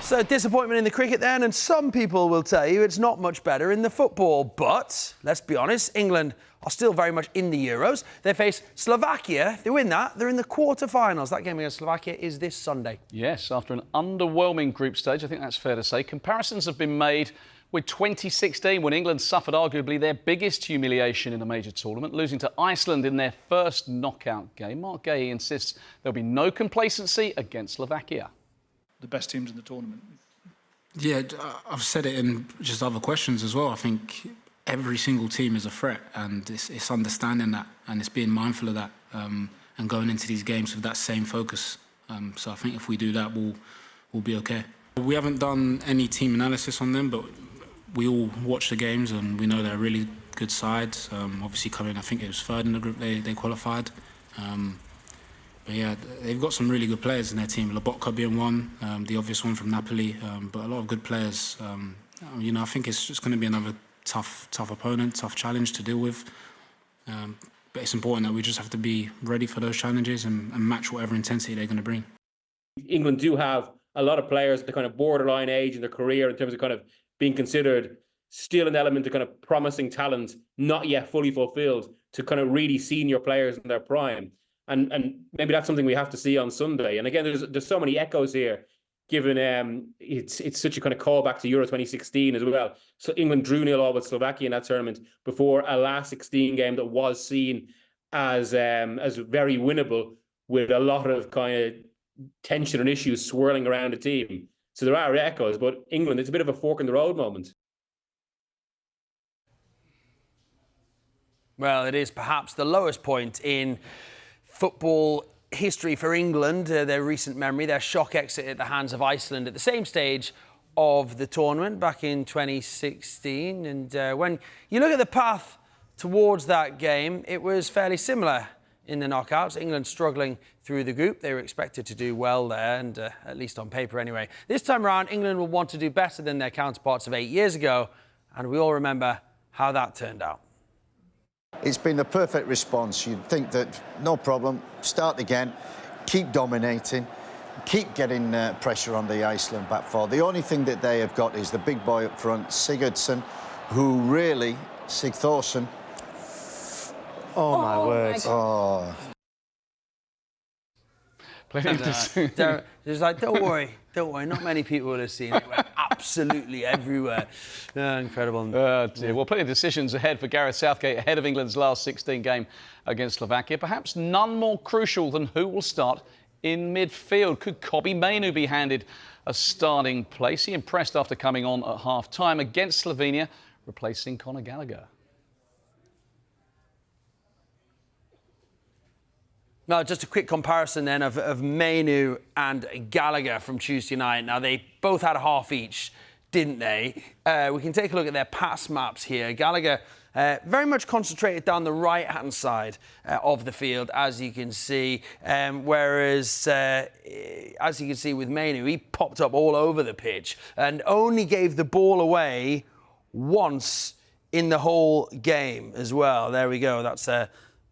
So, disappointment in the cricket then, and some people will tell you it's not much better in the football. But, let's be honest, England are still very much in the Euros. They face Slovakia. If they win that, they're in the quarter-finals. That game against Slovakia is this Sunday. Yes, after an underwhelming group stage, I think that's fair to say. Comparisons have been made with 2016, when England suffered arguably their biggest humiliation in a major tournament, losing to Iceland in their first knockout game. Marc Guehi insists there'll be no complacency against Slovakia. The best teams in the tournament. Yeah, I've said it in just other questions as well. I think every single team is a threat, and it's understanding that, and it's being mindful of that, and going into these games with that same focus. So I think if we do that, we'll be okay. We haven't done any team analysis on them, but we all watch the games and we know they're a really good side. Obviously coming, I think it was third in the group they qualified. But yeah, they've got some really good players in their team. Lobotka being one, the obvious one from Napoli, but a lot of good players. You know, I think it's just going to be another tough opponent, tough challenge to deal with. But it's important that we just have to be ready for those challenges and match whatever intensity they're going to bring. England do have a lot of players at the kind of borderline age in their career in terms of kind of being considered still an element of kind of promising talent, not yet fully fulfilled, to kind of really senior players in their prime. And maybe that's something we have to see on Sunday. And again, there's so many echoes here, given it's such a kind of callback to Euro 2016 as well. So England drew 0-0 with Slovakia in that tournament before a last 16 game that was seen as very winnable, with a lot of kind of tension and issues swirling around the team. So there are echoes, but England, it's a bit of a fork in the road moment. Well, it is perhaps the lowest point in football history for England, their recent memory, their shock exit at the hands of Iceland at the same stage of the tournament back in 2016. And when you look at the path towards that game, it was fairly similar in the knockouts. England struggling through the group. They were expected to do well there, and at least on paper anyway. This time around, England will want to do better than their counterparts of 8 years ago, and we all remember how that turned out. It's been the perfect response. You'd think that, no problem, start again, keep dominating, keep getting pressure on the Iceland back four. The only thing that they have got is the big boy up front, Sigurdsson, who really, Sigthorsson. Oh, my word. Oh. It's like, don't worry, not many people would have seen it. It went absolutely everywhere. Incredible. Dear. Well, plenty of decisions ahead for Gareth Southgate ahead of England's last 16 game against Slovakia. Perhaps none more crucial than who will start in midfield. Could Kobbie Mainoo be handed a starting place? He impressed after coming on at half-time against Slovenia, replacing Gallagher. Now, just a quick comparison then of Mainoo and Gallagher from Tuesday night. Now, they both had a half each, didn't they? We can take a look at their pass maps here. Gallagher very much concentrated down the right-hand side of the field, as you can see. Whereas, as you can see with Mainoo, he popped up all over the pitch and only gave the ball away once in the whole game as well. There we go. That's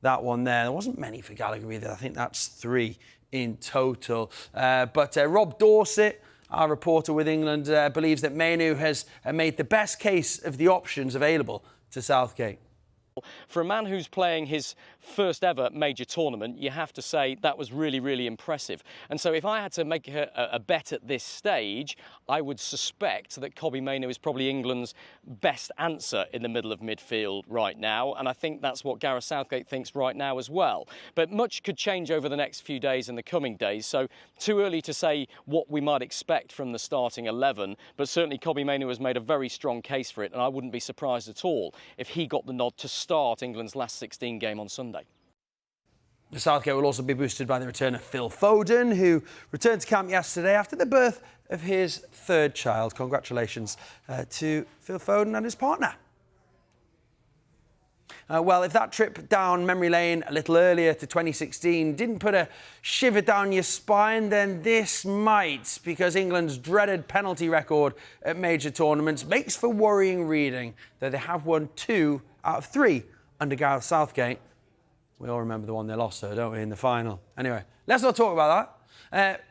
that one there. There wasn't many for Gallagher either. I think that's 3 in total. But Rob Dorset, our reporter with England, believes that Mainoo has made the best case of the options available to Southgate. For a man who's playing his first ever major tournament, you have to say that was really, really impressive. And so if I had to make a bet at this stage, I would suspect that Kobbie Mainoo is probably England's best answer in the middle of midfield right now. And I think that's what Gareth Southgate thinks right now as well. But much could change over the next few days and the coming days. So too early to say what we might expect from the starting 11. But certainly Kobbie Mainoo has made a very strong case for it. And I wouldn't be surprised at all if he got the nod to start England's last 16 game on Sunday. The Southgate will also be boosted by the return of Phil Foden, who returned to camp yesterday after the birth of his third child. Congratulations to Phil Foden and his partner. Well, if that trip down memory lane a little earlier to 2016 didn't put a shiver down your spine, then this might, because England's dreaded penalty record at major tournaments makes for worrying reading, though they have won 2 out of 3 under Gareth Southgate. We all remember the one they lost, though, don't we, in the final? Anyway, let's not talk about that.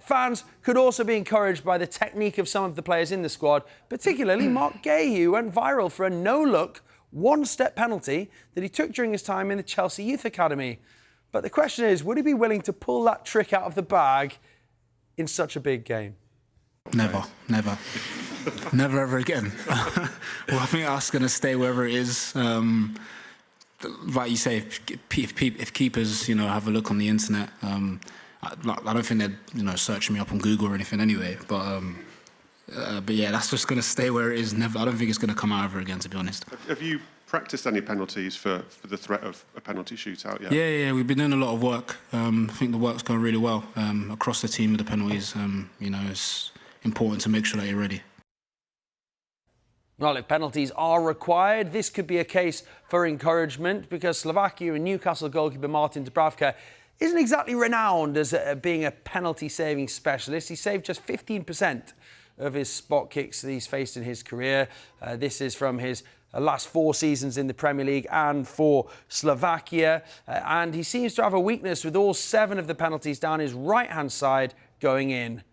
Fans could also be encouraged by the technique of some of the players in the squad, particularly Marc Guehi, who went viral for a no-look, one-step penalty that he took during his time in the Chelsea Youth Academy. But the question is, would he be willing to pull that trick out of the bag in such a big game? Never. Never ever again. Well, I think that's going to stay wherever it is. Like you say, if keepers, have a look on the internet, I don't think they're, searching me up on Google or anything anyway. But yeah, that's just going to stay where it is. Never. I don't think it's going to come out ever again, to be honest. Have you practiced any penalties for the threat of a penalty shootout yet? Yeah, we've been doing a lot of work. I think the work's going really well across the team with the penalties. It's important to make sure that you're ready. Well, if penalties are required, this could be a case for encouragement, because Slovakia and Newcastle goalkeeper Martin Dubravka isn't exactly renowned as being a penalty-saving specialist. He saved just 15% of his spot kicks that he's faced in his career. This is from his last 4 seasons in the Premier League and for Slovakia. And he seems to have a weakness with all 7 of the penalties down his right-hand side going in.